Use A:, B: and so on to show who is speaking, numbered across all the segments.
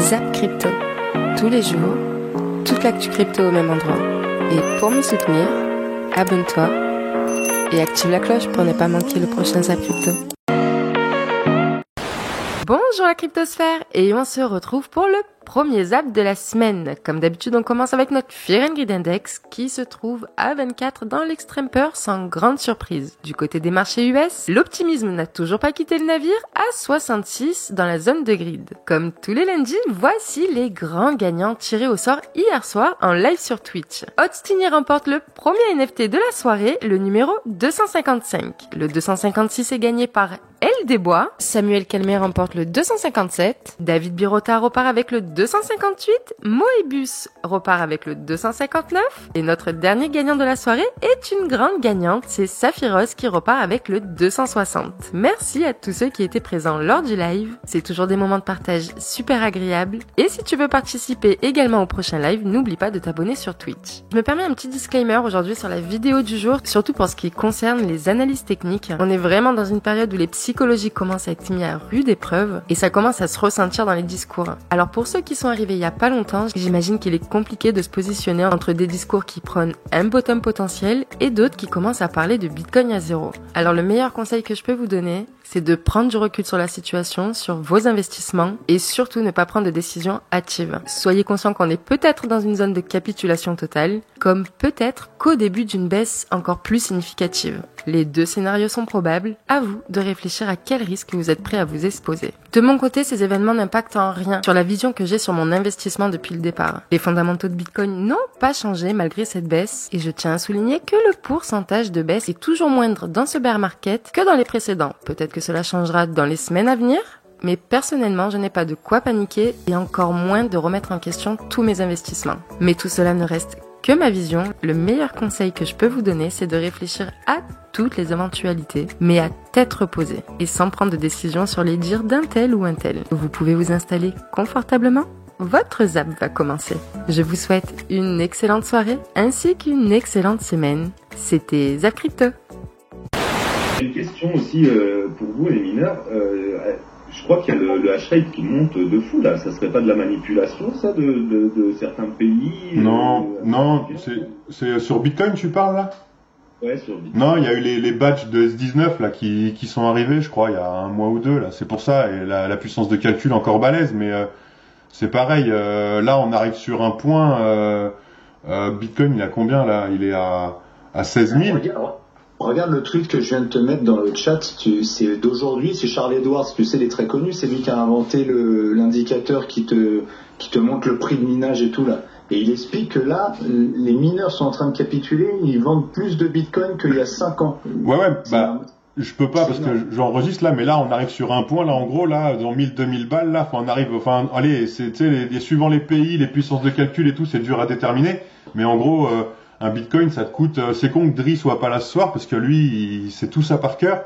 A: Zap Crypto. Tous les jours, toute l'actu crypto au même endroit. Et pour me soutenir, abonne-toi et active la cloche pour ne pas manquer le prochain Zap Crypto. Bonjour la cryptosphère et on se retrouve pour le premier zap de la semaine. Comme d'habitude, on commence avec notre Fear and Greed Index qui se trouve à 24 dans l'extrême peur sans grande surprise. Du côté des marchés US, l'optimisme n'a toujours pas quitté le navire à 66 dans la zone de grid. Comme tous les lundis, voici les grands gagnants tirés au sort hier soir en live sur Twitch. Hotstini remporte le premier NFT de la soirée, le numéro 255. Le 256 est gagné par Elle Desbois. Samuel Calmet remporte le 257. David Birota repart avec le 258. Moebus repart avec le 259. Et notre dernier gagnant de la soirée est une grande gagnante, c'est Saphiros qui repart avec le 260. Merci à tous ceux qui étaient présents lors du live. C'est toujours des moments de partage super agréables. Et si tu veux participer également au prochain live, n'oublie pas de t'abonner sur Twitch. Je me permets un petit disclaimer aujourd'hui sur la vidéo du jour, surtout pour ce qui concerne les analyses techniques. On est vraiment dans une période où les psychologie commence à être mis à rude épreuve et ça commence à se ressentir dans les discours. Alors pour ceux qui sont arrivés il y a pas longtemps, j'imagine qu'il est compliqué de se positionner entre des discours qui prônent un bottom potentiel et d'autres qui commencent à parler de Bitcoin à zéro. Alors le meilleur conseil que je peux vous donner, c'est de prendre du recul sur la situation, sur vos investissements et surtout ne pas prendre de décisions hâtives. Soyez conscient qu'on est peut-être dans une zone de capitulation totale, comme peut-être qu'au début d'une baisse encore plus significative. Les deux scénarios sont probables, à vous de réfléchir à quel risque vous êtes prêt à vous exposer. De mon côté, ces événements n'impactent en rien sur la vision que j'ai sur mon investissement depuis le départ. Les fondamentaux de Bitcoin n'ont pas changé malgré cette baisse et je tiens à souligner que le pourcentage de baisse est toujours moindre dans ce bear market que dans les précédents. Peut-être que cela changera dans les semaines à venir, mais personnellement, je n'ai pas de quoi paniquer et encore moins de remettre en question tous mes investissements. Mais tout cela ne reste que ma vision. Le meilleur conseil que je peux vous donner, c'est de réfléchir à toutes les éventualités, mais à tête reposée et sans prendre de décision sur les dires d'un tel ou un tel. Vous pouvez vous installer confortablement. Votre zap va commencer. Je vous souhaite une excellente soirée ainsi qu'une excellente semaine. C'était Zap Crypto.
B: Une question aussi pour vous les mineurs. Je crois qu'il y a le hash rate qui monte de fou là. Ça serait pas de la manipulation ça de certains pays
C: Non, c'est sur Bitcoin tu parles là?
B: Ouais, sur Bitcoin.
C: Non, il y a eu les badges de S19 là qui sont arrivés, je crois, il y a un mois ou deux là. C'est pour ça et la puissance de calcul encore balèze, mais c'est pareil. Là, on arrive sur un point. Bitcoin, il a combien là? Il est à 16 000.
D: Regarde le tweet que je viens de te mettre dans le chat, c'est d'aujourd'hui, c'est Charles Edwards, tu sais, il est très connu, c'est lui qui a inventé l'indicateur qui te montre le prix de minage et tout là. Et il explique que là, les mineurs sont en train de capituler, ils vendent plus de Bitcoin qu'il y a 5 ans.
C: Ouais, je peux pas parce que j'enregistre là, mais là, on arrive sur un point, là, en gros, là, dans 2000 balles, là, allez, tu sais, suivant les pays, les puissances de calcul et tout, c'est dur à déterminer, mais en gros, un Bitcoin, ça te coûte, c'est con que Dri soit pas là ce soir parce que lui, il sait tout ça par cœur.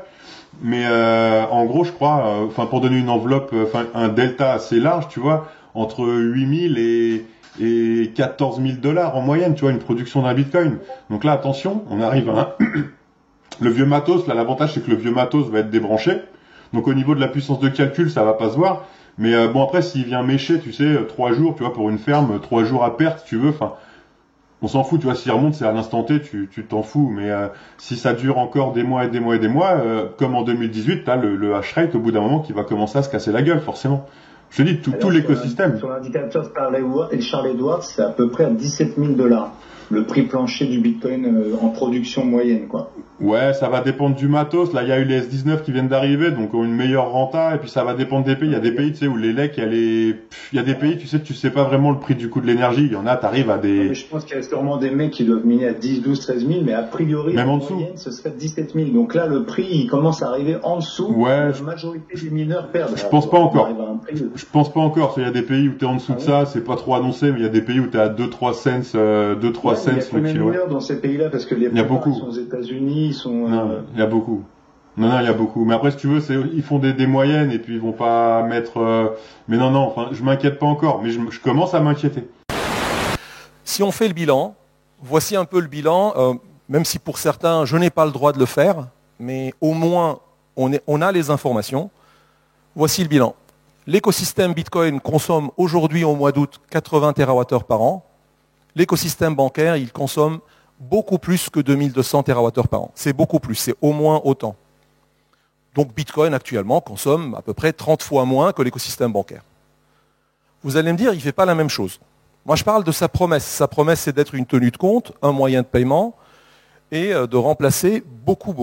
C: Mais en gros, je crois, pour donner une enveloppe, un delta assez large, tu vois, entre 8000 et 14 000 $ en moyenne, tu vois, une production d'un Bitcoin. Donc là, attention, on arrive à le vieux matos. Là, l'avantage, c'est que le vieux matos va être débranché. Donc au niveau de la puissance de calcul, ça va pas se voir. Mais bon, après, s'il vient mécher, tu sais, 3 jours, tu vois, pour une ferme, 3 jours à perte, si tu veux, on s'en fout, tu vois, s'il remonte, c'est à l'instant T, tu t'en fous. Mais si ça dure encore des mois et des mois et des mois, comme en 2018, t'as le hash rate au bout d'un moment qui va commencer à se casser la gueule, forcément. Je te dis, tout l'écosystème.
D: Sur l'indicateur Charles Edwards, c'est à peu près à 17 000 $. Le prix plancher du Bitcoin en production moyenne, quoi.
C: Ouais, ça va dépendre du matos. Là, il y a eu les S19 qui viennent d'arriver, donc ont une meilleure renta. Et puis ça va dépendre des pays. Il y a des pays, tu sais, où les lecs, il y a des pays, tu sais pas vraiment le prix du coût de l'énergie. Il y en a, t'arrives à des.
D: Mais je pense qu'il y a sûrement des mecs qui doivent miner à 10, 12, 13 000, mais a priori,
C: même en
D: dessous, moyenne, ce serait 17 000. Donc là, le prix, il commence à arriver en dessous.
C: Ouais.
D: La majorité des mineurs perdent.
C: Je pense pas encore. Je pense pas encore. Il y a des pays où t'es en dessous de ça, c'est pas trop annoncé, mais il y a des pays où t'es à 2-3 cents, 2-3 cents
D: le kilowattheure dans ces pays-là, parce que les plupart sont aux États-Unis, ils sont.
C: Il y a beaucoup. Non, il y a beaucoup. Mais après, si tu veux, ils font des moyennes et puis ils vont pas mettre. Mais non, je m'inquiète pas encore. Mais je commence à m'inquiéter.
E: Si on fait le bilan, voici un peu le bilan. Même si pour certains, je n'ai pas le droit de le faire, mais au moins, on a les informations. Voici le bilan. L'écosystème Bitcoin consomme aujourd'hui au mois d'août 80 TWh par an. L'écosystème bancaire, il consomme beaucoup plus que 2200 TWh par an. C'est beaucoup plus, c'est au moins autant. Donc Bitcoin actuellement consomme à peu près 30 fois moins que l'écosystème bancaire. Vous allez me dire, il ne fait pas la même chose. Moi je parle de sa promesse. Sa promesse c'est d'être une tenue de compte, un moyen de paiement et de remplacer beaucoup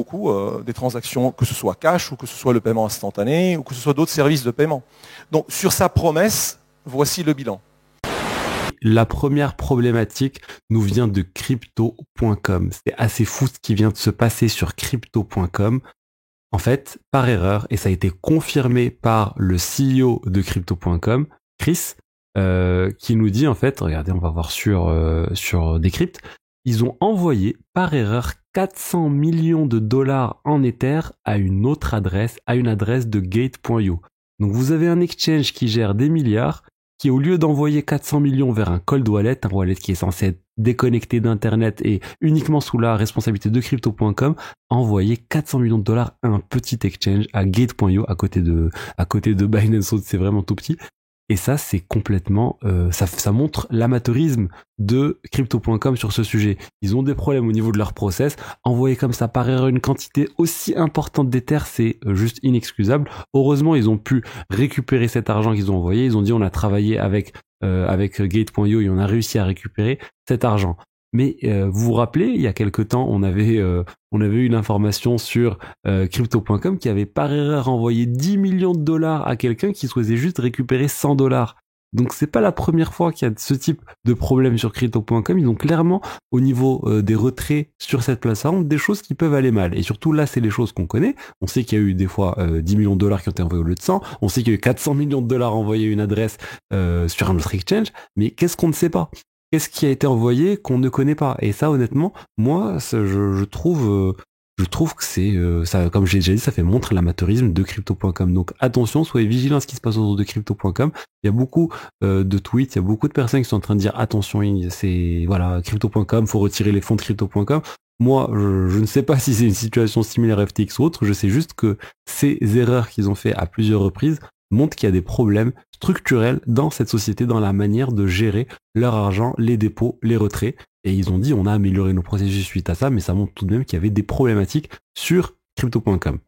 E: des transactions, que ce soit cash ou que ce soit le paiement instantané ou que ce soit d'autres services de paiement. Donc sur sa promesse, voici le bilan.
F: La première problématique nous vient de crypto.com. C'est assez fou ce qui vient de se passer sur crypto.com. En fait, par erreur, et ça a été confirmé par le CEO de crypto.com, Chris, qui nous dit en fait, regardez, on va voir sur Decrypt, ils ont envoyé par erreur 400 millions de dollars en Ether à une autre adresse, à une adresse de Gate.io. Donc vous avez un exchange qui gère des milliards, qui au lieu d'envoyer 400 millions vers un cold wallet, un wallet qui est censé être déconnecté d'internet et uniquement sous la responsabilité de crypto.com, a envoyé 400 millions de dollars à un petit exchange, à Gate.io, à côté de Binance, c'est vraiment tout petit. Et ça, c'est complètement, ça montre l'amateurisme de crypto.com sur ce sujet. Ils ont des problèmes au niveau de leur process. Envoyer comme ça par erreur une quantité aussi importante d'Ether, c'est juste inexcusable. Heureusement, ils ont pu récupérer cet argent qu'ils ont envoyé. Ils ont dit, on a travaillé avec Gate.io et on a réussi à récupérer cet argent. Mais vous vous rappelez, il y a quelque temps, on avait eu une information sur crypto.com qui avait par erreur envoyé 10 millions de dollars à quelqu'un qui souhaitait juste récupérer 100 dollars. Donc c'est pas la première fois qu'il y a ce type de problème sur crypto.com. Ils ont clairement, au niveau des retraits sur cette plateforme, des choses qui peuvent aller mal. Et surtout là, c'est les choses qu'on connaît. On sait qu'il y a eu des fois 10 millions de dollars qui ont été envoyés au lieu de 100. On sait qu'il y a eu 400 millions de dollars envoyés à une adresse sur un autre exchange. Mais qu'est-ce qu'on ne sait pas ? Qu'est-ce qui a été envoyé qu'on ne connaît pas? Et ça, honnêtement, moi, je trouve que c'est ça, comme j'ai déjà dit, ça fait montrer l'amateurisme de crypto.com. Donc attention, soyez vigilants à ce qui se passe autour de crypto.com. Il y a beaucoup de tweets, il y a beaucoup de personnes qui sont en train de dire attention, c'est voilà, crypto.com, faut retirer les fonds de crypto.com. Moi, je ne sais pas si c'est une situation similaire à FTX ou autre. Je sais juste que ces erreurs qu'ils ont fait à plusieurs reprises montrent qu'il y a des problèmes structurels dans cette société, dans la manière de gérer leur argent, les dépôts, les retraits. Et ils ont dit, on a amélioré nos processus suite à ça, mais ça montre tout de même qu'il y avait des problématiques sur crypto.com.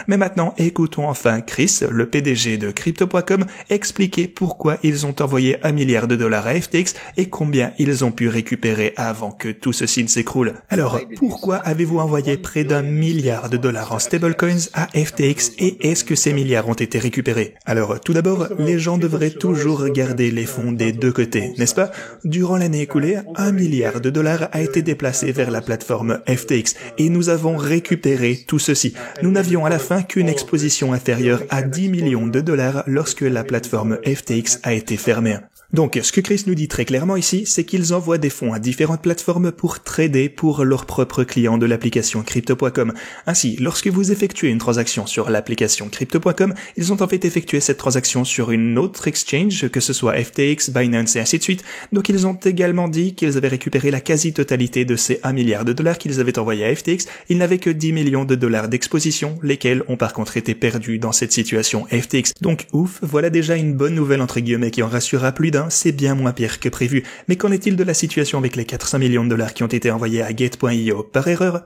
G: Mais maintenant, écoutons enfin Chris, le PDG de Crypto.com, expliquer pourquoi ils ont envoyé $1 milliard à FTX et combien ils ont pu récupérer avant que tout ceci ne s'écroule. Alors, pourquoi avez-vous envoyé près d'$1 milliard en stablecoins à FTX et est-ce que ces milliards ont été récupérés? Alors, tout d'abord, les gens devraient toujours regarder les fonds des deux côtés, n'est-ce pas? Durant l'année écoulée, $1 milliard a été déplacé vers la plateforme FTX et nous avons récupéré tout ceci. Nous n'avions à la fin qu'une exposition inférieure à $10 millions lorsque la plateforme FTX a été fermée. Donc, ce que Chris nous dit très clairement ici, c'est qu'ils envoient des fonds à différentes plateformes pour trader pour leurs propres clients de l'application Crypto.com. Ainsi, lorsque vous effectuez une transaction sur l'application Crypto.com, ils ont en fait effectué cette transaction sur une autre exchange, que ce soit FTX, Binance et ainsi de suite. Donc, ils ont également dit qu'ils avaient récupéré la quasi-totalité de ces $1 milliard qu'ils avaient envoyés à FTX. Ils n'avaient que $10 millions d'exposition, lesquels ont par contre été perdus dans cette situation FTX. Donc, ouf, voilà déjà une bonne nouvelle entre guillemets qui en rassurera plus d'un. C'est bien moins pire que prévu. Mais qu'en est-il de la situation avec les $400 millions qui ont été envoyés à Gate.io par erreur?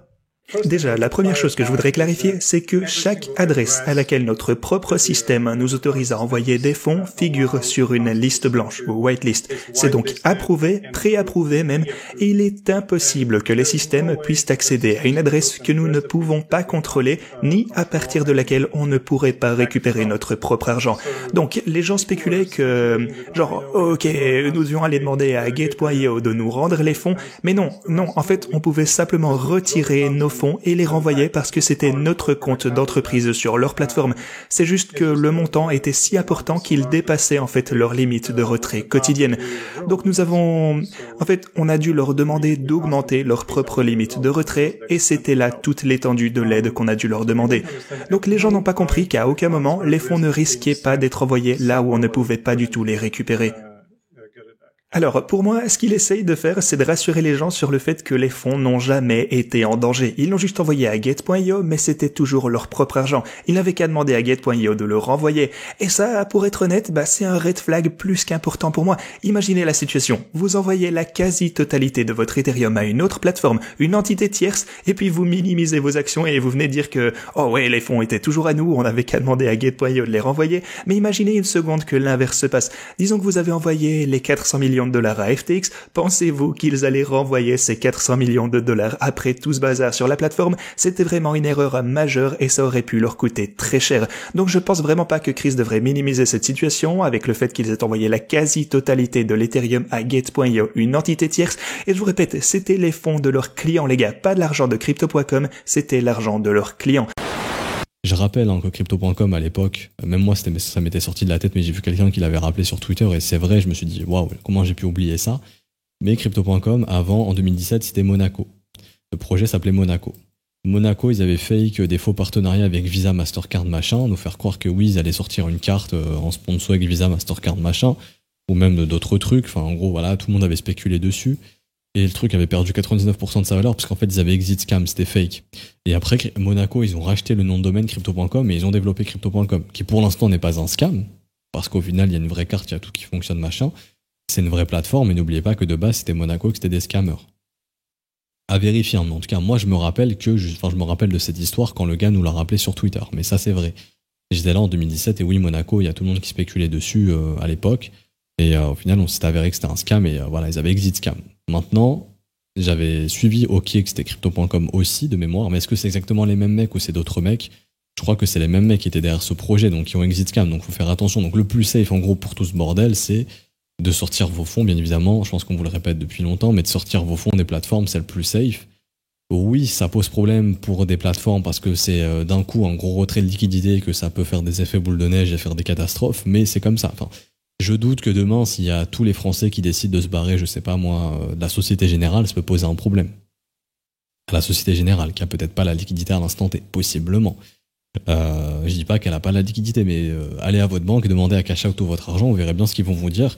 G: Déjà, la première chose que je voudrais clarifier, c'est que chaque adresse à laquelle notre propre système nous autorise à envoyer des fonds figure sur une liste blanche ou whitelist. C'est donc approuvé, pré-approuvé même, et il est impossible que les systèmes puissent accéder à une adresse que nous ne pouvons pas contrôler, ni à partir de laquelle on ne pourrait pas récupérer notre propre argent. Donc, les gens spéculaient que, genre, ok, nous devions aller demander à Gate.io de nous rendre les fonds, mais non, en fait, on pouvait simplement retirer nos fonds et les renvoyer parce que c'était notre compte d'entreprise sur leur plateforme. C'est juste que le montant était si important qu'il dépassait en fait leur limite de retrait quotidienne. Donc on a dû leur demander d'augmenter leur propre limite de retrait et c'était là toute l'étendue de l'aide qu'on a dû leur demander. Donc les gens n'ont pas compris qu'à aucun moment les fonds ne risquaient pas d'être envoyés là où on ne pouvait pas du tout les récupérer. Alors, pour moi, ce qu'il essaye de faire, c'est de rassurer les gens sur le fait que les fonds n'ont jamais été en danger. Ils l'ont juste envoyé à Gate.io, mais c'était toujours leur propre argent. Ils n'avaient qu'à demander à Gate.io de le renvoyer. Et ça, pour être honnête, c'est un red flag plus qu'important pour moi. Imaginez la situation. Vous envoyez la quasi-totalité de votre Ethereum à une autre plateforme, une entité tierce, et puis vous minimisez vos actions et vous venez dire que, oh ouais, les fonds étaient toujours à nous, on n'avait qu'à demander à Gate.io de les renvoyer. Mais imaginez une seconde que l'inverse se passe. Disons que vous avez envoyé les 400 millions de dollars à FTX, pensez-vous qu'ils allaient renvoyer ces 400 millions de dollars après tout ce bazar sur la plateforme? C'était vraiment une erreur majeure et ça aurait pu leur coûter très cher. Donc je pense vraiment pas que Chris devrait minimiser cette situation avec le fait qu'ils aient envoyé la quasi-totalité de l'Ethereum à Gate.io, une entité tierce. Et je vous répète, c'était les fonds de leurs clients, les gars, pas de l'argent de Crypto.com, c'était l'argent de leurs clients.
H: Je rappelle que Crypto.com à l'époque, même moi ça m'était sorti de la tête, mais j'ai vu quelqu'un qui l'avait rappelé sur Twitter et c'est vrai, je me suis dit waouh, comment j'ai pu oublier ça. Mais Crypto.com avant, en 2017, c'était Monaco. Le projet s'appelait Monaco. Monaco, ils avaient fake des faux partenariats avec Visa, Mastercard, machin, nous faire croire que oui, ils allaient sortir une carte en sponsor avec Visa, Mastercard, machin, ou même d'autres trucs. Enfin, en gros, voilà, tout le monde avait spéculé dessus. Et le truc avait perdu 99% de sa valeur parce qu'en fait ils avaient exit scam, c'était fake. Et après Monaco, ils ont racheté le nom de domaine Crypto.com et ils ont développé Crypto.com, qui pour l'instant n'est pas un scam, parce qu'au final il y a une vraie carte, il y a tout qui fonctionne machin. C'est une vraie plateforme, et n'oubliez pas que de base c'était Monaco, que c'était des scammers. À vérifier, mais en tout cas moi je me rappelle de cette histoire quand le gars nous l'a rappelé sur Twitter, mais ça c'est vrai. J'étais là en 2017 et oui, Monaco, il y a tout le monde qui spéculait dessus à l'époque. Et au final, on s'est avéré que c'était un scam et voilà, ils avaient exit scam. Maintenant, j'avais suivi OK que c'était Crypto.com aussi de mémoire, mais est-ce que c'est exactement les mêmes mecs ou c'est d'autres mecs? Je crois que c'est les mêmes mecs qui étaient derrière ce projet, donc qui ont exit scam, donc faut faire attention. Donc le plus safe en gros pour tout ce bordel, c'est de sortir vos fonds, bien évidemment, je pense qu'on vous le répète depuis longtemps, mais de sortir vos fonds des plateformes, c'est le plus safe. Oui, ça pose problème pour des plateformes parce que c'est d'un coup un gros retrait de liquidité et que ça peut faire des effets boule de neige et faire des catastrophes, mais c'est comme ça. Enfin, je doute que demain, s'il y a tous les Français qui décident de se barrer, je sais pas moi, de la Société Générale, ça peut poser un problème. À la Société Générale, qui a peut-être pas la liquidité à l'instant T, possiblement. Je dis pas qu'elle a pas la liquidité, mais allez à votre banque et demandez à cash out tout votre argent, vous verrez bien ce qu'ils vont vous dire.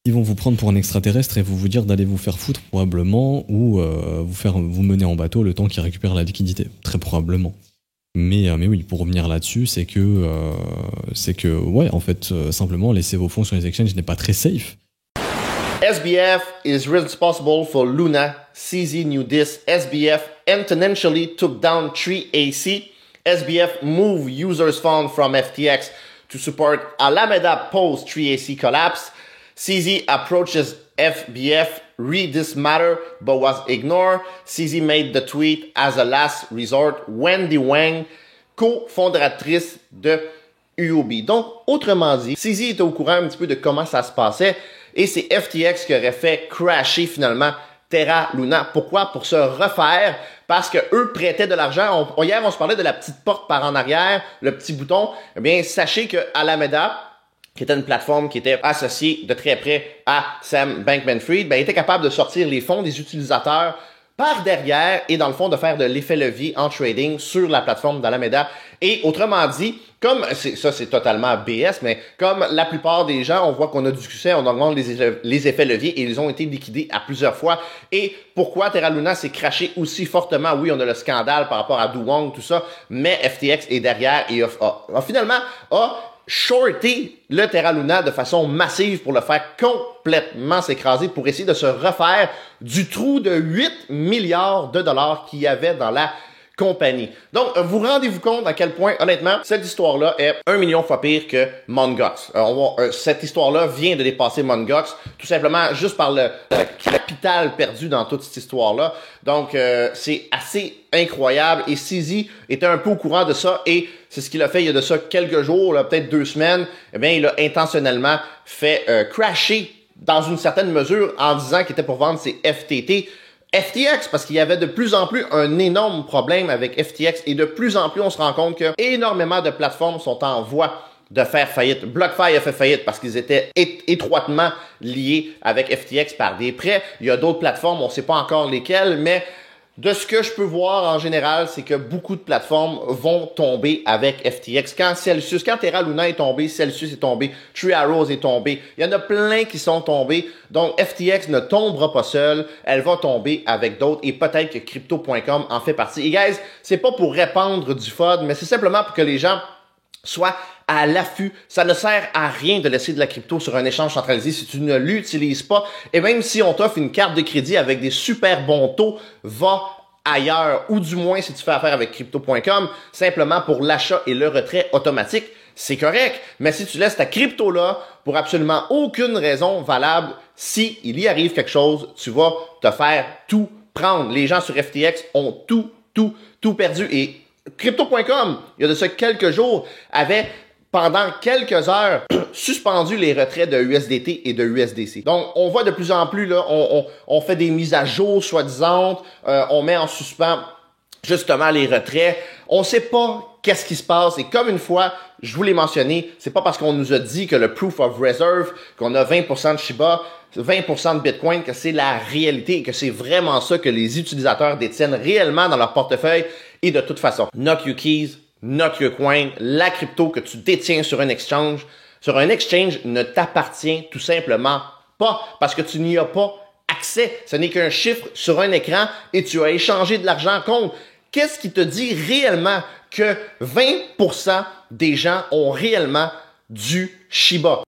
H: Ils vont vous prendre pour un extraterrestre et vous dire d'aller vous faire foutre probablement, ou vous mener en bateau le temps qu'ils récupèrent la liquidité, très probablement. Mais oui, pour revenir là-dessus, c'est que ouais, en fait, simplement laisser vos fonds sur les exchanges n'est pas très safe.
I: SBF is responsible for Luna. CZ knew this. SBF intentionally took down 3AC. SBF moved users' funds from FTX to support Alameda post 3AC collapse. CZ approaches FBF, read this matter, but was ignored. CZ made the tweet as a last resort. Wendy Wang, cofondatrice de UOB. Donc, autrement dit, CZ était au courant un petit peu de comment ça se passait et c'est FTX qui aurait fait crasher finalement Terra Luna. Pourquoi? Pour se refaire, parce que eux prêtaient de l'argent. Hier, on se parlait de la petite porte par en arrière, le petit bouton. Eh bien, sachez que Alameda, qui était une plateforme qui était associée de très près à Sam Bankman-Fried, ben, était capable de sortir les fonds des utilisateurs par derrière et dans le fond de faire de l'effet levier en trading sur la plateforme d'Alameda. Et autrement dit, comme c'est totalement BS, mais comme la plupart des gens, on voit qu'on a du succès, on augmente les effets leviers et ils ont été liquidés à plusieurs fois. Et pourquoi Terra Luna s'est crashé aussi fortement? Oui, on a le scandale par rapport à Do Wong, tout ça, mais FTX est derrière et finalement shorté le Terra Luna de façon massive pour le faire complètement s'écraser, pour essayer de se refaire du trou de 8 milliards de dollars qu'il y avait dans la compagnie. Donc, vous rendez-vous compte à quel point, honnêtement, cette histoire-là est 1 million fois pire que Mt. Gox. Cette histoire-là vient de dépasser Mt. Gox, tout simplement juste par le capital perdu dans toute cette histoire-là. Donc, c'est assez incroyable et CZ était un peu au courant de ça et c'est ce qu'il a fait il y a de ça quelques jours, peut-être 2 semaines. Eh bien, il a intentionnellement fait crasher dans une certaine mesure en disant qu'il était pour vendre ses FTX, parce qu'il y avait de plus en plus un énorme problème avec FTX et de plus en plus on se rend compte que énormément de plateformes sont en voie de faire faillite. BlockFi a fait faillite parce qu'ils étaient étroitement liés avec FTX par des prêts. Il y a d'autres plateformes, on ne sait pas encore lesquelles, mais de ce que je peux voir en général, c'est que beaucoup de plateformes vont tomber avec FTX. Quand Terra Luna est tombé, Celsius est tombé, Three Arrows est tombé. Il y en a plein qui sont tombés. Donc, FTX ne tombera pas seule. Elle va tomber avec d'autres et peut-être que Crypto.com en fait partie. Et guys, c'est pas pour répandre du FUD, mais c'est simplement pour que les gens soient à l'affût. Ça ne sert à rien de laisser de la crypto sur un échange centralisé si tu ne l'utilises pas. Et même si on t'offre une carte de crédit avec des super bons taux, va ailleurs. Ou du moins, si tu fais affaire avec Crypto.com, simplement pour l'achat et le retrait automatique, c'est correct. Mais si tu laisses ta crypto là, pour absolument aucune raison valable, si il y arrive quelque chose, tu vas te faire tout prendre. Les gens sur FTX ont tout perdu. Et Crypto.com, il y a de ça quelques jours, avait pendant quelques heures suspendu les retraits de USDT et de USDC. Donc, on voit de plus en plus, là, on fait des mises à jour soi-disant, on met en suspens justement les retraits. On sait pas qu'est-ce qui se passe. Et comme une fois, je vous l'ai mentionné, c'est pas parce qu'on nous a dit que le Proof of Reserve, qu'on a 20% de Shiba, 20% de Bitcoin, que c'est la réalité et que c'est vraiment ça que les utilisateurs détiennent réellement dans leur portefeuille. Et de toute façon, not your keys, not your coin, la crypto que tu détiens sur un exchange ne t'appartient tout simplement pas parce que tu n'y as pas accès. Ce n'est qu'un chiffre sur un écran et tu as échangé de l'argent contre. Qu'est-ce qui te dit réellement que 20% des gens ont réellement du Shiba?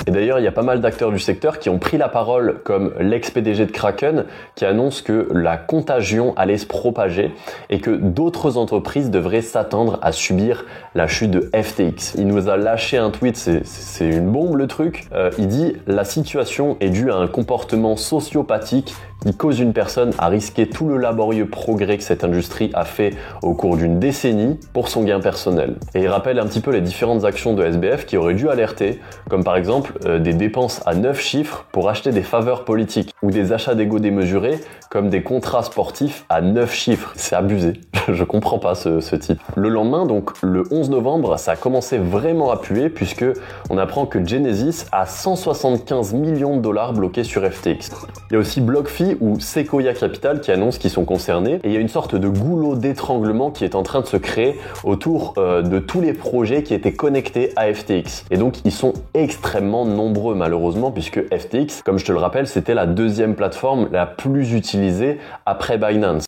J: Et d'ailleurs, il y a pas mal d'acteurs du secteur qui ont pris la parole, comme l'ex-PDG de Kraken, qui annonce que la contagion allait se propager et que d'autres entreprises devraient s'attendre à subir la chute de FTX. Il nous a lâché un tweet, c'est une bombe le truc. Il dit « La situation est due à un comportement sociopathique qui cause une personne à risquer tout le laborieux progrès que cette industrie a fait au cours d'une décennie pour son gain personnel. » Et il rappelle un petit peu les différentes actions de SBF qui auraient dû alerter, comme par exemple des dépenses à 9 chiffres pour acheter des faveurs politiques, ou des achats d'ego démesurés, comme des contrats sportifs à 9 chiffres. C'est abusé, je comprends pas ce type. Le lendemain, donc le 11 novembre, ça a commencé vraiment à puer, puisque on apprend que Genesis a 175 millions de dollars bloqués sur FTX. Il y a aussi BlockFi ou Sequoia Capital qui annoncent qu'ils sont concernés, et il y a une sorte de goulot d'étranglement qui est en train de se créer autour de tous les projets qui étaient connectés à FTX. Et donc ils sont extrêmement nombreux malheureusement, puisque FTX, comme je te le rappelle, c'était la deuxième plateforme la plus utilisée après Binance.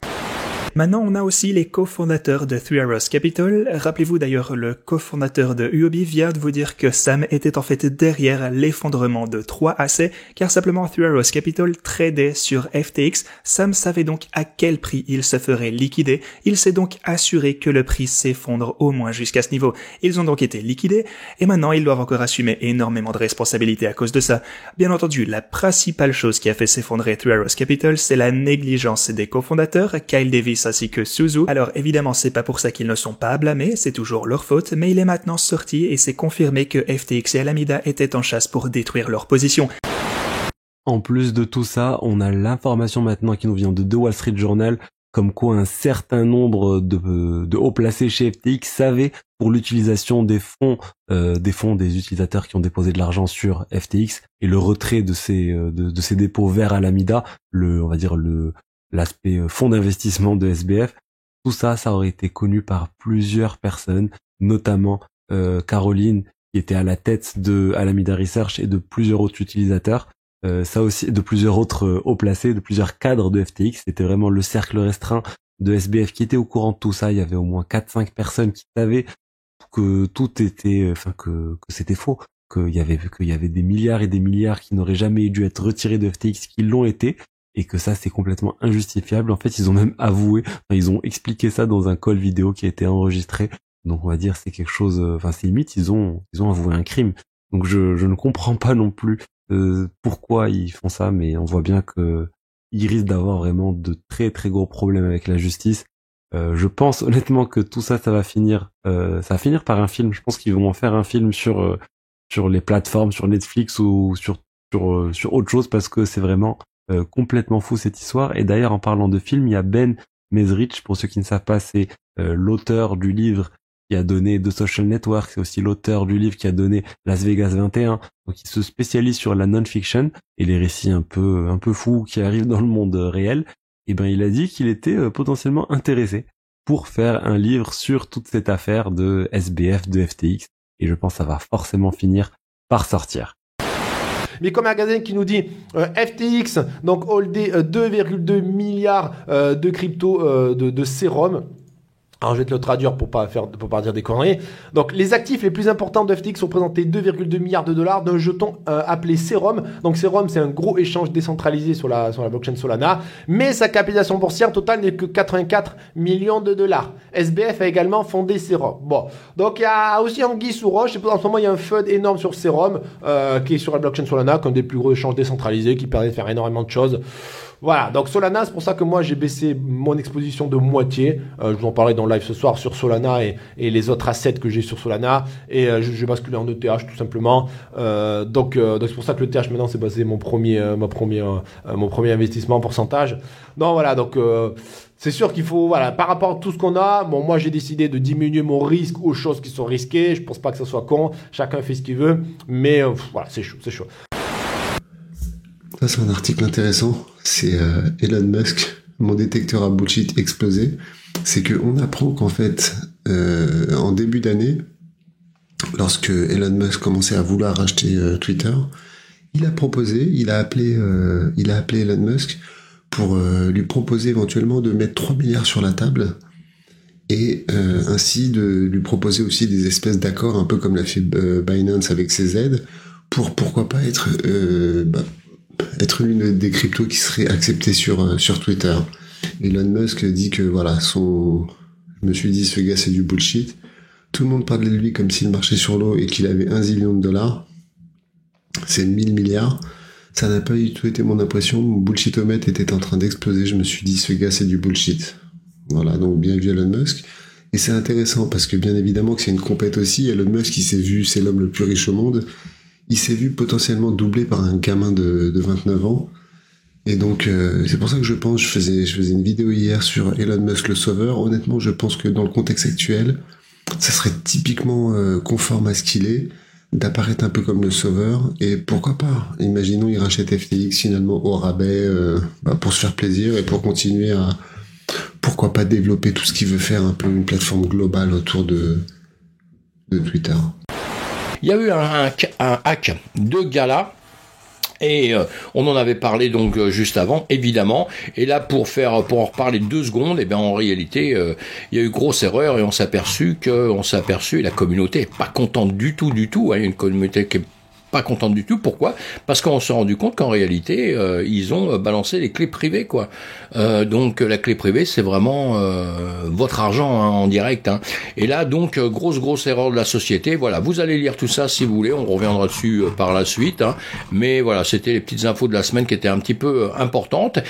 G: Maintenant, on a aussi les cofondateurs de Three Arrows Capital. Rappelez-vous d'ailleurs, le cofondateur de Huobi vient de vous dire que Sam était en fait derrière l'effondrement de 3AC, car simplement Three Arrows Capital tradait sur FTX. Sam savait donc à quel prix il se ferait liquider. Il s'est donc assuré que le prix s'effondre au moins jusqu'à ce niveau. Ils ont donc été liquidés, et maintenant ils doivent encore assumer énormément de responsabilités à cause de ça. Bien entendu, la principale chose qui a fait s'effondrer Three Arrows Capital, c'est la négligence des cofondateurs, Kyle Davis ainsi que Suzu. Alors évidemment, c'est pas pour ça qu'ils ne sont pas à blâmer, c'est toujours leur faute, mais il est maintenant sorti et c'est confirmé que FTX et Alameda étaient en chasse pour détruire leur position.
F: En plus de tout ça, on a l'information maintenant qui nous vient de The Wall Street Journal, comme quoi un certain nombre de hauts placés chez FTX savaient pour l'utilisation des fonds des utilisateurs qui ont déposé de l'argent sur FTX et le retrait de ces dépôts vers Alameda, l'aspect fonds d'investissement de SBF. Tout ça, ça aurait été connu par plusieurs personnes, notamment Caroline, qui était à la tête de Alameda Research et de plusieurs autres utilisateurs. Ça aussi, de plusieurs autres hauts placés, de plusieurs cadres de FTX. C'était vraiment le cercle restreint de SBF qui était au courant de tout ça. Il y avait au moins 4-5 personnes qui savaient que tout était, que c'était faux, qu'il y avait des milliards et des milliards qui n'auraient jamais dû être retirés de FTX, qui l'ont été. Et que ça c'est complètement injustifiable. En fait, ils ont même avoué, ils ont expliqué ça dans un call vidéo qui a été enregistré. Donc on va dire c'est quelque chose, c'est limite ils ont avoué un crime. Donc je ne comprends pas non plus pourquoi ils font ça, mais on voit bien que ils risquent d'avoir vraiment de très très gros problèmes avec la justice. Je pense honnêtement que tout ça va finir par un film. Je pense qu'ils vont en faire un film sur les plateformes, sur Netflix ou sur autre chose, parce que c'est vraiment complètement fou cette histoire. Et d'ailleurs, en parlant de film, il y a Ben Mesrich, pour ceux qui ne savent pas, c'est l'auteur du livre qui a donné The Social Network, c'est aussi l'auteur du livre qui a donné Las Vegas 21. Donc il se spécialise sur la non-fiction et les récits un peu fous qui arrivent dans le monde réel. et ben il a dit qu'il était potentiellement intéressé pour faire un livre sur toute cette affaire de SBF, de FTX, et je pense que ça va forcément finir par sortir.
K: Bitcoin Magazine qui nous dit FTX, donc holdé 2,2 milliards de crypto de Serum. Alors, je vais te le traduire pour pas dire des conneries. Donc, les actifs les plus importants de FTX représentaient 2,2 milliards de dollars d'un jeton appelé Serum. Donc, Serum, c'est un gros échange décentralisé sur la blockchain Solana. Mais sa capitalisation boursière totale n'est que 84 millions de dollars. SBF a également fondé Serum. Bon. Donc, il y a aussi anguille sous roche. En ce moment, il y a un FUD énorme sur Serum, qui est sur la blockchain Solana, comme des plus gros échanges décentralisés qui permet de faire énormément de choses. Voilà, donc Solana, c'est pour ça que moi j'ai baissé mon exposition de moitié. Je vous en parlerai dans le live ce soir sur Solana et les autres assets que j'ai sur Solana. Et je vais basculer en ETH tout simplement. Donc c'est pour ça que l'ETH maintenant c'est basé mon premier investissement en pourcentage. Non voilà, donc c'est sûr qu'il faut, voilà, par rapport à tout ce qu'on a, bon moi j'ai décidé de diminuer mon risque aux choses qui sont risquées. Je pense pas que ça soit con, chacun fait ce qu'il veut. Mais voilà, c'est chaud.
L: Ça, c'est un article intéressant. C'est Elon Musk, mon détecteur à bullshit explosé. C'est qu'on apprend qu'en fait, en début d'année, lorsque Elon Musk commençait à vouloir racheter Twitter, il a appelé Elon Musk pour lui proposer éventuellement de mettre 3 milliards sur la table et ainsi de lui proposer aussi des espèces d'accords, un peu comme l'a fait Binance avec ses aides, pour pourquoi pas être l'une des cryptos qui serait acceptée sur Twitter. Elon Musk dit que voilà, je me suis dit, ce gars c'est du bullshit. Tout le monde parlait de lui comme s'il marchait sur l'eau et qu'il avait 1 zillion de dollars. C'est 1000 milliards. Ça n'a pas du tout été mon impression. Mon bullshitomètre était en train d'exploser. Je me suis dit, ce gars c'est du bullshit. Voilà, donc bien vu Elon Musk. Et c'est intéressant parce que bien évidemment que c'est une compète aussi. Elon Musk, c'est l'homme le plus riche au monde. Il s'est vu potentiellement doublé par un gamin de 29 ans. Et donc, c'est pour ça que je faisais une vidéo hier sur Elon Musk le sauveur. Honnêtement, je pense que dans le contexte actuel, ça serait typiquement conforme à ce qu'il est, d'apparaître un peu comme le sauveur. Et pourquoi pas? Imaginons, il rachète FTX finalement au rabais pour se faire plaisir et pour continuer à, pourquoi pas, développer tout ce qu'il veut faire, un peu une plateforme globale autour de Twitter.
M: Il y a eu un hack de Gala. Et on en avait parlé donc juste avant, évidemment. Et là, pour en reparler 2 secondes, et bien en réalité, il y a eu grosse erreur et on s'est aperçu et la communauté est pas contente du tout. Hein. Il y a une communauté qui est pas contente du tout. Pourquoi? Parce qu'on s'est rendu compte qu'en réalité, ils ont balancé les clés privées, quoi. Donc la clé privée, c'est vraiment votre argent, hein, en direct. Hein. Et là, donc grosse erreur de la société. Voilà, vous allez lire tout ça si vous voulez. On reviendra dessus par la suite. Hein. Mais voilà, c'était les petites infos de la semaine qui étaient un petit peu importantes.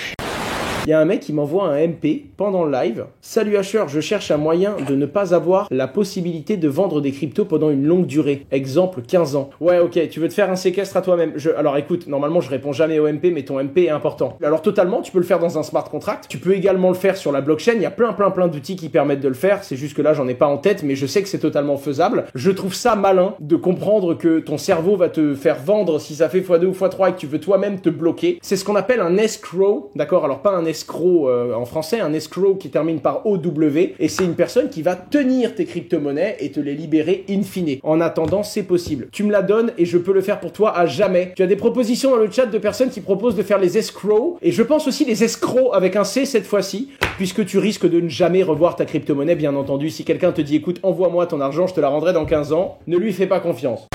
N: Il y a un mec qui m'envoie un MP pendant le live. Salut Asher, je cherche un moyen de ne pas avoir la possibilité de vendre des cryptos pendant une longue durée. Exemple, 15 ans. Ouais, ok, tu veux te faire un séquestre à toi-même. Alors écoute, normalement je réponds jamais au MP, mais ton MP est important. Alors totalement, tu peux le faire dans un smart contract. Tu peux également le faire sur la blockchain. Il y a plein d'outils qui permettent de le faire. C'est juste que là, j'en ai pas en tête, mais je sais que c'est totalement faisable. Je trouve ça malin de comprendre que ton cerveau va te faire vendre si ça fait x2 ou x3 et que tu veux toi-même te bloquer. C'est ce qu'on appelle un escrow, d'accord? Alors pas un escroc en français, un escrow qui termine par OW, et c'est une personne qui va tenir tes crypto-monnaies et te les libérer in fine. En attendant, c'est possible. Tu me la donnes et je peux le faire pour toi à jamais. Tu as des propositions dans le chat de personnes qui proposent de faire les escrows, et je pense aussi les escrocs avec un C cette fois-ci, puisque tu risques de ne jamais revoir ta crypto-monnaie, bien entendu. Si quelqu'un te dit, écoute, envoie-moi ton argent, je te la rendrai dans 15 ans, ne lui fais pas confiance.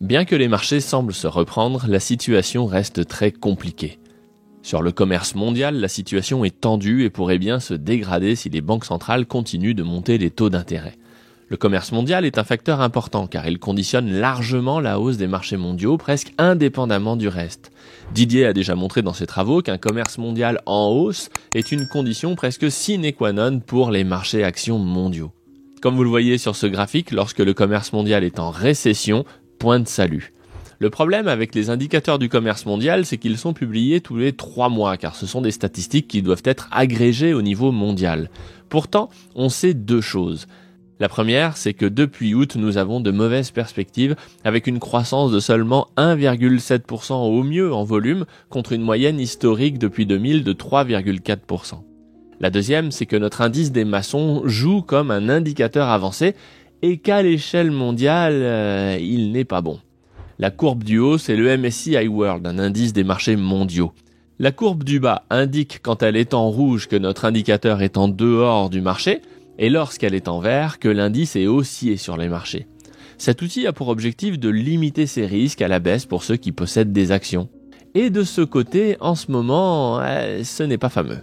O: Bien que les marchés semblent se reprendre, la situation reste très compliquée. Sur le commerce mondial, la situation est tendue et pourrait bien se dégrader si les banques centrales continuent de monter les taux d'intérêt. Le commerce mondial est un facteur important car il conditionne largement la hausse des marchés mondiaux, presque indépendamment du reste. Didier a déjà montré dans ses travaux qu'un commerce mondial en hausse est une condition presque sine qua non pour les marchés actions mondiaux. Comme vous le voyez sur ce graphique, lorsque le commerce mondial est en récession, point de salut. Le problème avec les indicateurs du commerce mondial, c'est qu'ils sont publiés tous les 3 mois, car ce sont des statistiques qui doivent être agrégées au niveau mondial. Pourtant, on sait 2 choses. La première, c'est que depuis août, nous avons de mauvaises perspectives avec une croissance de seulement 1,7% au mieux en volume contre une moyenne historique depuis 2000 de 3,4%. La deuxième, c'est que notre indice des maçons joue comme un indicateur avancé et qu'à l'échelle mondiale, il n'est pas bon. La courbe du haut, c'est le MSCI World, un indice des marchés mondiaux. La courbe du bas indique quand elle est en rouge que notre indicateur est en dehors du marché, et lorsqu'elle est en vert, que l'indice est haussier sur les marchés. Cet outil a pour objectif de limiter ces risques à la baisse pour ceux qui possèdent des actions. Et de ce côté, en ce moment, ce n'est pas fameux.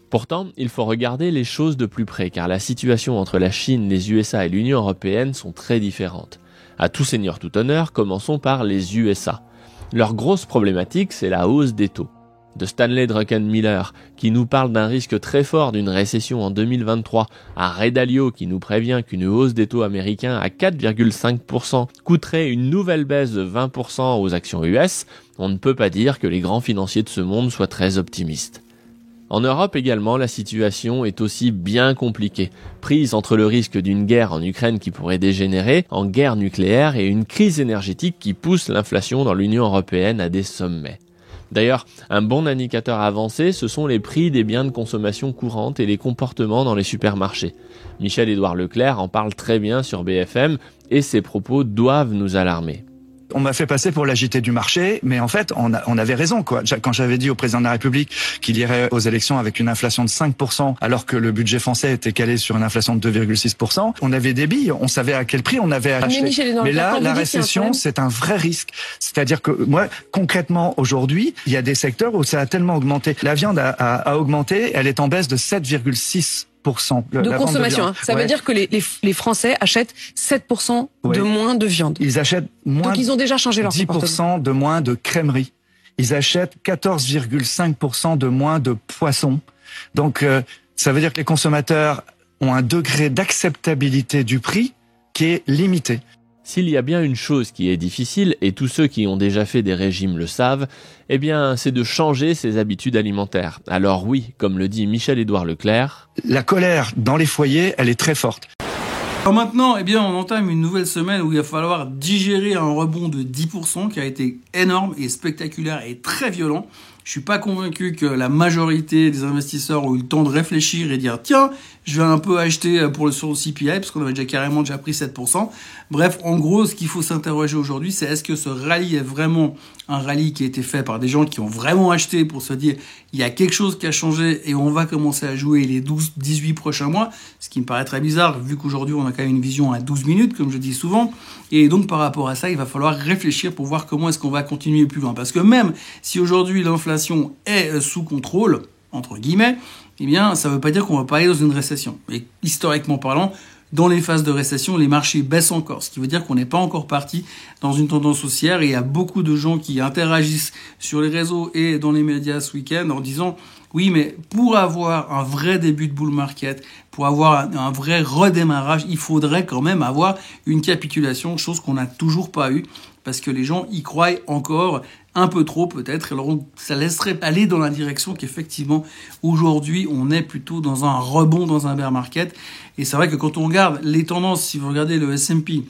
O: Pourtant, il faut regarder les choses de plus près, car la situation entre la Chine, les USA et l'Union européenne sont très différentes. À tout seigneur tout honneur, commençons par les USA. Leur grosse problématique, c'est la hausse des taux. De Stanley Druckenmiller, qui nous parle d'un risque très fort d'une récession en 2023, à Ray Dalio, qui nous prévient qu'une hausse des taux américains à 4,5% coûterait une nouvelle baisse de 20% aux actions US, on ne peut pas dire que les grands financiers de ce monde soient très optimistes. En Europe également, la situation est aussi bien compliquée, prise entre le risque d'une guerre en Ukraine qui pourrait dégénérer en guerre nucléaire et une crise énergétique qui pousse l'inflation dans l'Union européenne à des sommets. D'ailleurs, un bon indicateur avancé, ce sont les prix des biens de consommation courante et les comportements dans les supermarchés. Michel-Édouard Leclerc en parle très bien sur BFM et ses propos doivent nous alarmer.
P: On m'a fait passer pour l'agité du marché, mais en fait, on avait raison, quoi. Quand j'avais dit au président de la République qu'il irait aux élections avec une inflation de 5%, alors que le budget français était calé sur une inflation de 2,6%, on avait des billes, on savait à quel prix on avait acheté. Mais là, la récession, c'est un vrai risque. C'est-à-dire que moi, concrètement, aujourd'hui, il y a des secteurs où ça a tellement augmenté. La viande a augmenté, elle est en baisse de 7,6%.
Q: De consommation. Ça veut dire que les Français achètent 7% de moins de viande.
P: Ils achètent moins.
Q: Donc ils ont déjà changé leur
P: 10% de moins de crèmerie. Ils achètent 14,5% de moins de poissons. Donc ça veut dire que les consommateurs ont un degré d'acceptabilité du prix qui est limité.
O: S'il y a bien une chose qui est difficile, et tous ceux qui ont déjà fait des régimes le savent, eh bien, c'est de changer ses habitudes alimentaires. Alors oui, comme le dit Michel-Édouard Leclerc,
P: la colère dans les foyers, elle est très forte.
R: Alors maintenant, eh bien, on entame une nouvelle semaine où il va falloir digérer un rebond de 10% qui a été énorme et spectaculaire et très violent. Je suis pas convaincu que la majorité des investisseurs ont eu le temps de réfléchir et dire tiens, je vais un peu acheter sur le CPI parce qu'on avait déjà pris 7%. Bref, en gros, ce qu'il faut s'interroger aujourd'hui, c'est est-ce que ce rallye est vraiment un rallye qui a été fait par des gens qui ont vraiment acheté pour se dire il y a quelque chose qui a changé et on va commencer à jouer les 12-18 prochains mois, ce qui me paraît très bizarre vu qu'aujourd'hui on a quand même une vision à 12 minutes comme je dis souvent, et donc par rapport à ça il va falloir réfléchir pour voir comment est-ce qu'on va continuer plus loin, parce que même si aujourd'hui l'inflation est sous contrôle entre guillemets, eh bien ça veut pas dire qu'on va pas aller dans une récession, et historiquement parlant, dans les phases de récession, les marchés baissent encore, ce qui veut dire qu'on n'est pas encore parti dans une tendance haussière, et il y a beaucoup de gens qui interagissent sur les réseaux et dans les médias ce week-end en disant oui, mais pour avoir un vrai début de bull market, pour avoir un vrai redémarrage, il faudrait quand même avoir une capitulation, chose qu'on n'a toujours pas eu, parce que les gens y croient encore un peu trop peut-être, alors ça laisserait aller dans la direction qu'effectivement aujourd'hui on est plutôt dans un rebond, dans un bear market. Et c'est vrai que quand on regarde les tendances, si vous regardez le S&P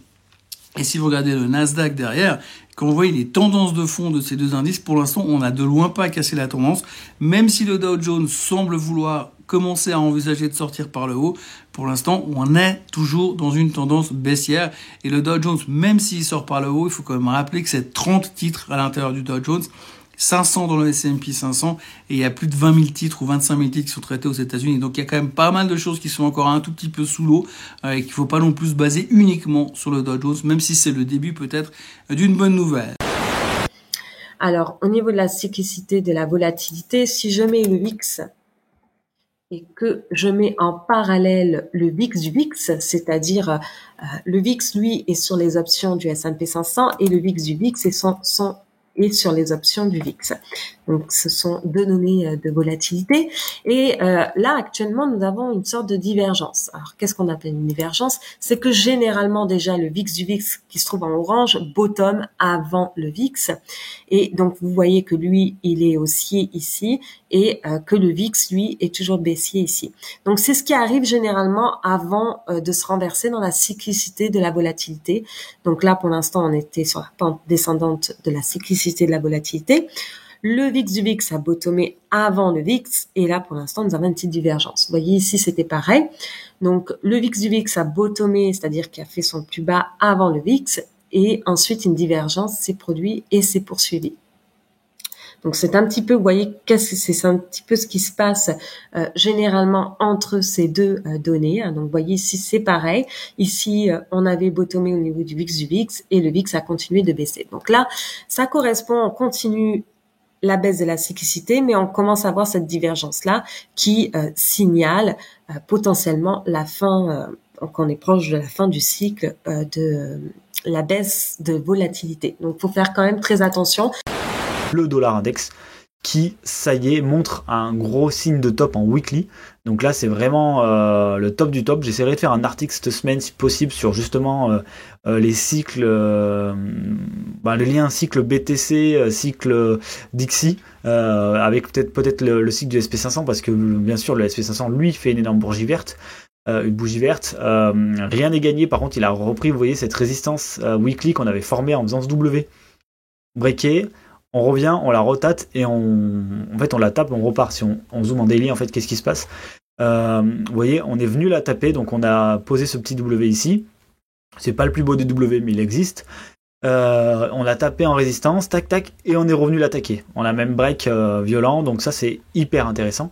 R: et si vous regardez le Nasdaq derrière, quand vous voyez les tendances de fond de ces deux indices, pour l'instant on n'a de loin pas cassé la tendance, même si le Dow Jones semble vouloir commencer à envisager de sortir par le haut. Pour l'instant, on est toujours dans une tendance baissière. Et le Dow Jones, même s'il sort par le haut, il faut quand même rappeler que c'est 30 titres à l'intérieur du Dow Jones, 500 dans le S&P 500, et il y a plus de 20 000 titres ou 25 000 titres qui sont traités aux États-Unis. Donc il y a quand même pas mal de choses qui sont encore un tout petit peu sous l'eau, et qu'il faut pas non plus se baser uniquement sur le Dow Jones, même si c'est le début peut-être d'une bonne nouvelle.
S: Alors, au niveau de la cyclicité de la volatilité, si je mets le VIX et que je mets en parallèle le VIX du VIX, c'est-à-dire le VIX, lui, est sur les options du S&P 500 et le VIX du VIX est et sur les options du VIX. Donc, ce sont deux données de volatilité. Et là, actuellement, nous avons une sorte de divergence. Alors, qu'est-ce qu'on appelle une divergence? C'est que généralement, déjà, le VIX du VIX qui se trouve en orange bottom avant le VIX. Et donc, vous voyez que lui, il est haussier ici et que le VIX, lui, est toujours baissier ici. Donc, c'est ce qui arrive généralement avant de se renverser dans la cyclicité de la volatilité. Donc là, pour l'instant, on était sur la pente descendante de la cyclicité de la volatilité. Le VIX du VIX a bottomé avant le VIX et là, pour l'instant, nous avons une petite divergence. Vous voyez, ici, c'était pareil. Donc, le VIX du VIX a bottomé, c'est-à-dire qu'il a fait son plus bas avant le VIX et ensuite, une divergence s'est produite et s'est poursuivie. Donc, c'est un petit peu, vous voyez, c'est un petit peu ce qui se passe généralement entre ces deux données. Donc, vous voyez, ici, c'est pareil. Ici, on avait bottomé au niveau du VIX et le VIX a continué de baisser. Donc là, ça correspond, on continue la baisse de la cyclicité, mais on commence à voir cette divergence-là qui signale potentiellement la fin, qu'on est proche de la fin du cycle de la baisse de volatilité. Donc, il faut faire quand même très attention.
T: Le dollar index qui, ça y est, montre un gros signe de top en weekly. Donc là, c'est vraiment le top du top. J'essaierai de faire un article cette semaine, si possible, sur justement les cycles, le lien cycle BTC, cycle Dixie, avec peut-être le cycle du SP500, parce que bien sûr, le SP500, lui, fait une énorme bougie verte. Rien n'est gagné. Par contre, il a repris, vous voyez, cette résistance weekly qu'on avait formée en faisant ce W. Breaké. On revient, on la rotate et on la tape, on repart. Si on zoome en daily, en fait, qu'est-ce qui se passe? Vous voyez, on est venu la taper, donc on a posé ce petit W ici. C'est pas le plus beau des W, mais il existe. On l'a tapé en résistance, tac, tac, et on est revenu l'attaquer. On a même break violent, donc ça, c'est hyper intéressant.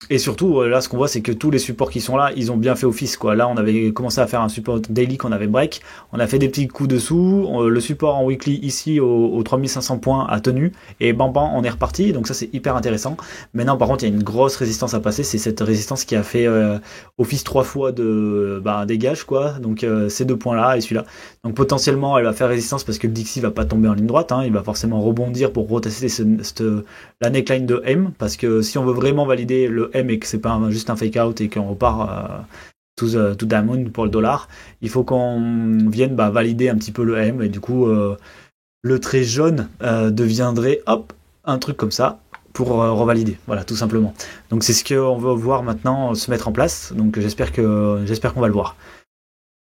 T: Et surtout, là, ce qu'on voit, c'est que tous les supports qui sont là, ils ont bien fait office, quoi. Là, on avait commencé à faire un support daily qu'on avait break. On a fait des petits coups dessous. Le support en weekly, ici, aux 3500 points, a tenu. Et bam, bam, on est reparti. Donc ça, c'est hyper intéressant. Maintenant, par contre, il y a une grosse résistance à passer. C'est cette résistance qui a fait office 3 fois de dégage, quoi. Donc, ces deux points-là et celui-là. Donc, potentiellement, elle va faire résistance parce que le Dixie va pas tomber en ligne droite, hein. Il va forcément rebondir pour retasser la neckline de M. Parce que si on veut vraiment valider le M et que c'est pas juste un fake out et qu'on repart tout diamond pour le dollar, il faut qu'on vienne valider un petit peu le M et du coup le trait jaune deviendrait un truc comme ça pour revalider, voilà, tout simplement. Donc c'est ce qu'on veut voir maintenant se mettre en place, donc j'espère qu'on va le voir.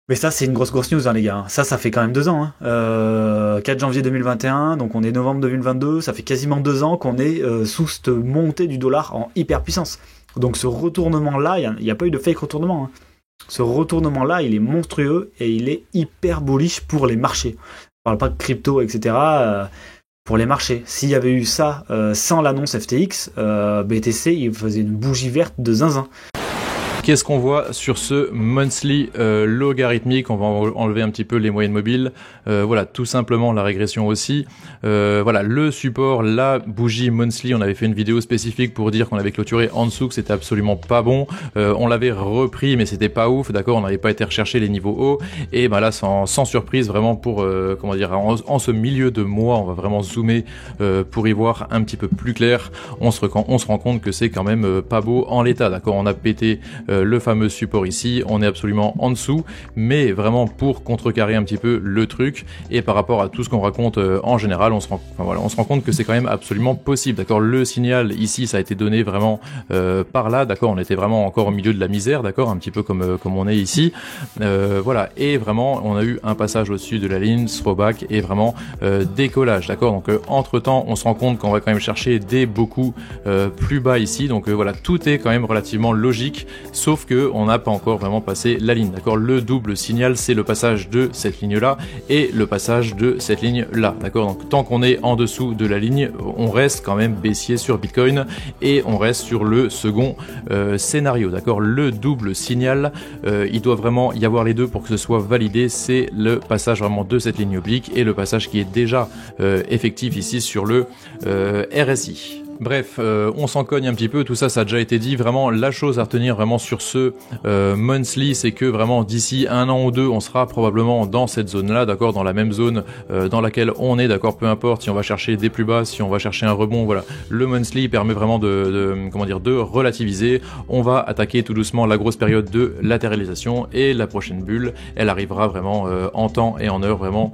T: Mais ça, c'est une grosse news, hein, les gars. Ça fait quand même 2 ans. Hein. 4 janvier 2021, donc on est novembre 2022. Ça fait quasiment 2 ans qu'on est sous cette montée du dollar en hyper puissance. Donc ce retournement-là, il n'y a pas eu de fake retournement. Hein. Ce retournement-là, il est monstrueux et il est hyper bullish pour les marchés. On ne parle pas de crypto, etc. Pour les marchés. S'il y avait eu ça sans l'annonce FTX, BTC, il faisait une bougie verte de zinzin.
E: Qu'est-ce qu'on voit sur ce monthly logarithmique? On va enlever un petit peu les moyennes mobiles. Voilà, tout simplement la régression aussi. Voilà, le support, la bougie monthly, on avait fait une vidéo spécifique pour dire qu'on avait clôturé en dessous, que c'était absolument pas bon. On l'avait repris, mais c'était pas ouf, d'accord, on n'avait pas été rechercher les niveaux hauts. Et là, sans surprise, vraiment pour, en ce milieu de mois, on va vraiment zoomer pour y voir un petit peu plus clair. On se rend compte que c'est quand même pas beau en l'état, d'accord. On a pété le fameux support ici, on est absolument en dessous, mais vraiment pour contrecarrer un petit peu le truc, et par rapport à tout ce qu'on raconte en général, on se rend compte que c'est quand même absolument possible, d'accord. Le signal ici, ça a été donné vraiment par là, d'accord. On était vraiment encore au milieu de la misère, d'accord, un petit peu comme on est ici, voilà, et vraiment on a eu un passage au-dessus de la ligne, throwback et vraiment décollage, d'accord. Donc entre temps, on se rend compte qu'on va quand même chercher des beaucoup plus bas ici, donc voilà, tout est quand même relativement logique. Sauf que on n'a pas encore vraiment passé la ligne, d'accord. Le double signal, c'est le passage de cette ligne-là et le passage de cette ligne-là, d'accord. Donc tant qu'on est en dessous de la ligne, on reste quand même baissier sur Bitcoin et on reste sur le second scénario, d'accord. Le double signal, il doit vraiment y avoir les deux pour que ce soit validé. C'est le passage vraiment de cette ligne oblique et le passage qui est déjà effectif ici sur le RSI. Bref, on s'en cogne un petit peu, tout ça, ça a déjà été dit. Vraiment, la chose à retenir vraiment sur ce monthly, c'est que vraiment d'ici 1 an ou 2, on sera probablement dans cette zone-là, d'accord, dans la même zone dans laquelle on est, d'accord, peu importe si on va chercher des plus bas, si on va chercher un rebond, voilà. Le monthly permet vraiment de relativiser. On va attaquer tout doucement la grosse période de latéralisation et la prochaine bulle, elle arrivera vraiment en temps et en heure, vraiment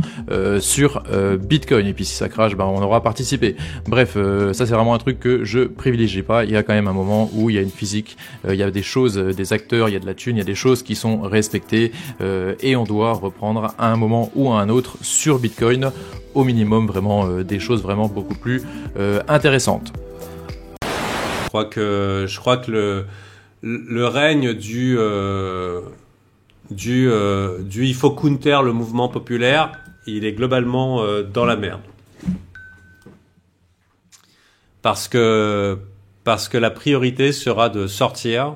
E: sur Bitcoin. Et puis si ça crache, on aura participé. Bref, ça c'est vraiment un truc que je privilégie pas. Il y a quand même un moment où il y a une physique, il y a des choses, des acteurs, il y a de la thune, il y a des choses qui sont respectées et on doit reprendre à un moment ou à un autre sur Bitcoin au minimum vraiment des choses vraiment beaucoup plus intéressantes.
U: Je crois que le règne du il faut counter le mouvement populaire, il est globalement dans la merde. Parce que la priorité sera de sortir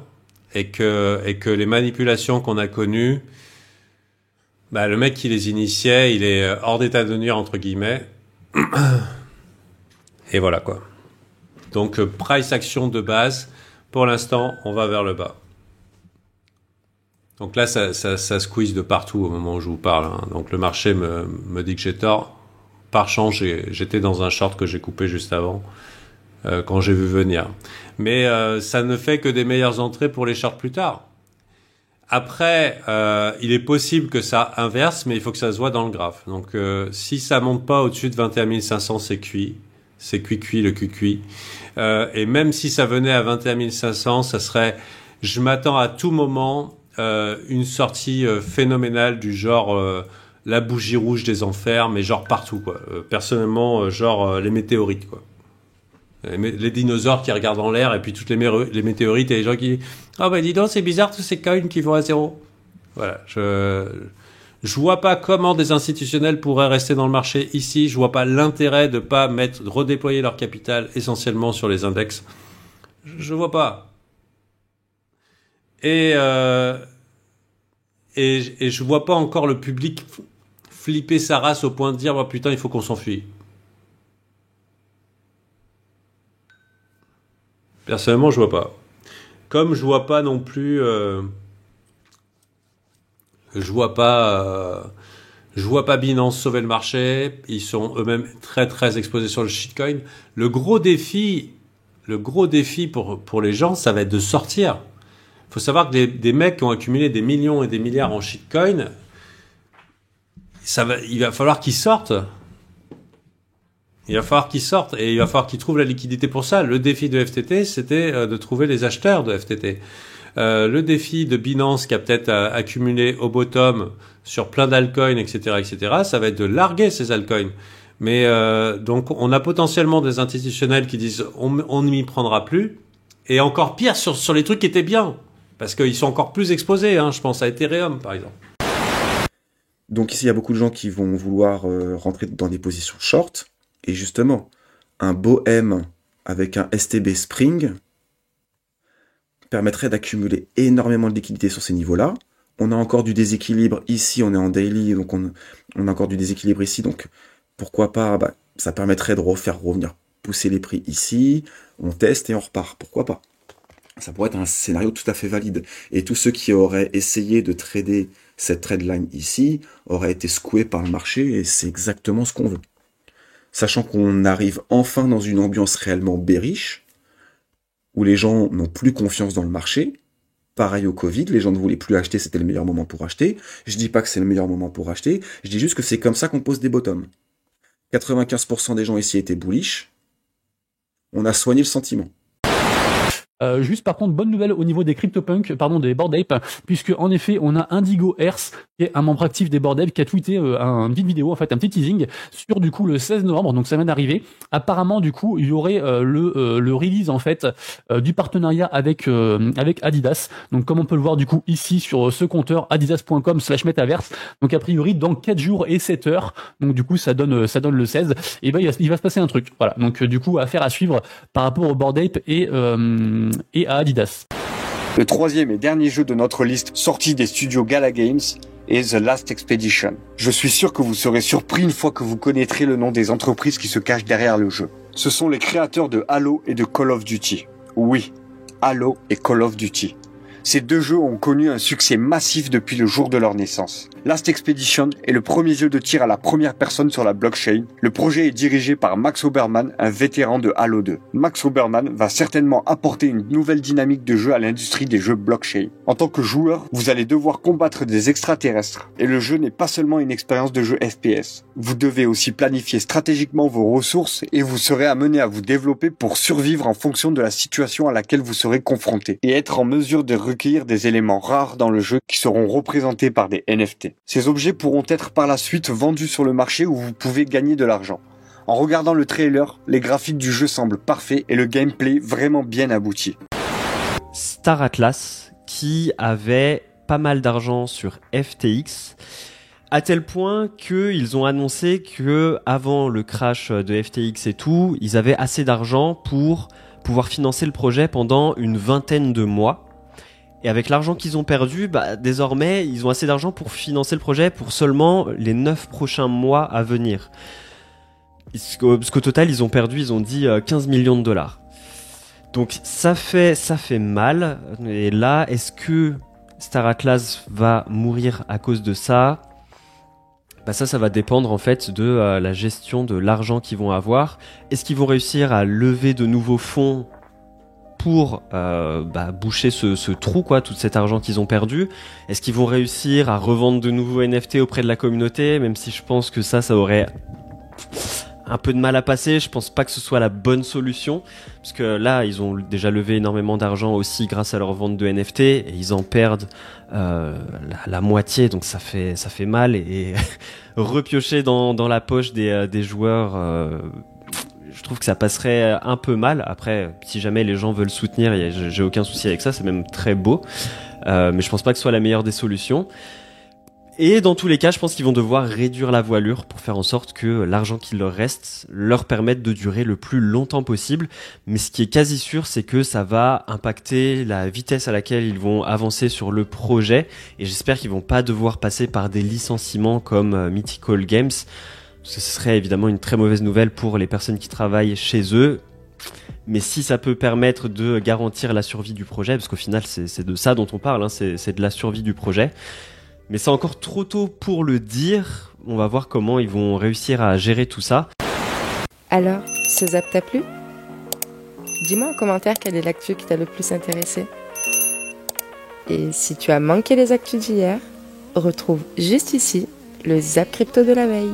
U: et que les manipulations qu'on a connues, le mec qui les initiait, il est hors d'état de nuire entre guillemets. Et voilà quoi. Donc price action de base, pour l'instant, on va vers le bas. Donc là, ça squeeze de partout au moment où je vous parle. Hein. Donc le marché me dit que j'ai tort. Par chance, j'étais dans un short que j'ai coupé juste avant. Quand j'ai vu venir. Mais ça ne fait que des meilleures entrées pour les shorts plus tard. Après, il est possible que ça inverse, mais il faut que ça se voit dans le graphe. Donc si ça monte pas au-dessus de 21 500, c'est cuit. C'est cuit, le cuit. Et même si ça venait à 21 500, ça serait... Je m'attends à tout moment une sortie phénoménale du genre... la bougie rouge des enfers, mais genre partout, quoi. Personnellement, genre les météorites, quoi. Les dinosaures qui regardent en l'air et puis toutes les météorites et les gens qui disent dis donc c'est bizarre tous ces coins qui vont à zéro. Voilà, je vois pas comment des institutionnels pourraient rester dans le marché ici. Je vois pas l'intérêt de pas redéployer leur capital essentiellement sur les index. Je vois pas. Et je vois pas encore le public flipper sa race au point de dire putain il faut qu'on s'enfuit. Personnellement, je vois pas. Comme je vois pas non plus, je vois pas Binance sauver le marché. Ils sont eux-mêmes très très exposés sur le shitcoin. Le gros défi pour les gens, ça va être de sortir. Il faut savoir que des mecs qui ont accumulé des millions et des milliards en shitcoin, il va falloir qu'ils sortent. Il va falloir qu'ils sortent et il va falloir qu'ils trouvent la liquidité pour ça. Le défi de FTT, c'était de trouver les acheteurs de FTT. Le défi de Binance, qui a peut-être accumulé au bottom sur plein d'altcoins, etc., ça va être de larguer ces altcoins. Mais donc, on a potentiellement des institutionnels qui disent on n'y prendra plus. Et encore pire sur les trucs qui étaient bien. Parce qu'ils sont encore plus exposés. Hein, je pense à Ethereum, par exemple.
V: Donc ici, il y a beaucoup de gens qui vont vouloir rentrer dans des positions short. Et justement, un beau M avec un STB Spring permettrait d'accumuler énormément de liquidités sur ces niveaux-là. On a encore du déséquilibre ici, on est en daily, donc on a encore du déséquilibre ici, donc pourquoi pas, ça permettrait de faire revenir, pousser les prix ici, on teste et on repart, pourquoi pas. Ça pourrait être un scénario tout à fait valide. Et tous ceux qui auraient essayé de trader cette trendline ici auraient été secoués par le marché, et c'est exactement ce qu'on veut. Sachant qu'on arrive enfin dans une ambiance réellement bearish, où les gens n'ont plus confiance dans le marché. Pareil au Covid, les gens ne voulaient plus acheter, c'était le meilleur moment pour acheter. Je dis pas que c'est le meilleur moment pour acheter, je dis juste que c'est comme ça qu'on pose des bottoms. 95% des gens ici étaient bullish. On a soigné le sentiment.
W: Juste par contre, bonne nouvelle au niveau des CryptoPunk, des Bored Ape, puisque en effet, on a Indigo Earth, qui est un membre actif des Bored Ape, qui a tweeté une petite vidéo, en fait, un petit teasing, sur du coup le 16 novembre, donc ça vient d'arriver. Apparemment, du coup, il y aurait le release, en fait, du partenariat avec Adidas. Donc comme on peut le voir, du coup, ici, sur ce compteur, adidas.com/metaverse. Donc a priori, dans 4 jours et 7 heures, donc du coup, ça donne le 16. Et il va se passer un truc. Voilà. Donc du coup, affaire à suivre par rapport au Bored Ape et à Adidas.
X: Le troisième et dernier jeu de notre liste sorti des studios Gala Games
A: et The Last Expedition. Je suis sûr que vous serez surpris une fois que vous connaîtrez le nom des entreprises qui se cachent derrière le jeu. Ce sont les créateurs de Halo et de Call of Duty. Oui, Halo et Call of Duty. Ces deux jeux ont connu un succès massif depuis le jour de leur naissance. Last Expedition est le premier jeu de tir à la première personne sur la blockchain. Le projet est dirigé par Max Obermann, un vétéran de Halo 2. Max Obermann va certainement apporter une nouvelle dynamique de jeu à l'industrie des jeux blockchain. En tant que joueur, vous allez devoir combattre des extraterrestres. Et le jeu n'est pas seulement une expérience de jeu FPS. Vous devez aussi planifier stratégiquement vos ressources et vous serez amené à vous développer pour survivre en fonction de la situation à laquelle vous serez confronté. Et être en mesure de recueillir des éléments rares dans le jeu qui seront représentés par des NFT. Ces objets pourront être par la suite vendus sur le marché où vous pouvez gagner de l'argent. En regardant le trailer, les graphiques du jeu semblent parfaits et le gameplay vraiment bien abouti.
B: Star Atlas, qui avait pas mal d'argent sur FTX, à tel point qu'ils ont annoncé que avant le crash de FTX et tout, ils avaient assez d'argent pour pouvoir financer le projet pendant une vingtaine de mois. Et avec l'argent qu'ils ont perdu, désormais, ils ont assez d'argent pour financer le projet pour seulement les 9 prochains mois à venir. Parce qu'au total, ils ont dit 15 millions de dollars. Donc ça fait mal. Et là, est-ce que Star Atlas va mourir à cause de ça ? Ça va dépendre en fait de la gestion de l'argent qu'ils vont avoir. Est-ce qu'ils vont réussir à lever de nouveaux fonds pour boucher ce trou, tout cet argent qu'ils ont perdu? Est-ce qu'ils vont réussir à revendre de nouveaux NFT auprès de la communauté? Même si je pense que ça aurait un peu de mal à passer, je pense pas que ce soit la bonne solution, parce que là, ils ont déjà levé énormément d'argent aussi grâce à leur vente de NFT, et ils en perdent la moitié, donc ça fait mal, et repiocher dans la poche des joueurs... je trouve que ça passerait un peu mal. Après, si jamais les gens veulent soutenir, j'ai aucun souci avec ça, c'est même très beau. Mais je pense pas que ce soit la meilleure des solutions. Et dans tous les cas, je pense qu'ils vont devoir réduire la voilure pour faire en sorte que l'argent qu'il leur reste leur permette de durer le plus longtemps possible. Mais ce qui est quasi sûr, c'est que ça va impacter la vitesse à laquelle ils vont avancer sur le projet. Et j'espère qu'ils vont pas devoir passer par des licenciements comme Mythical Games. Ce serait évidemment une très mauvaise nouvelle pour les personnes qui travaillent chez eux. Mais si ça peut permettre de garantir la survie du projet, parce qu'au final c'est de ça dont on parle, c'est de la survie du projet. Mais c'est encore trop tôt pour le dire. On va voir comment ils vont réussir à gérer tout ça.
D: Alors, ce zap t'a plu ? Dis-moi en commentaire quelle est l'actu qui t'a le plus intéressé. Et si tu as manqué les actus d'hier, retrouve juste ici le Zap Crypto de la veille.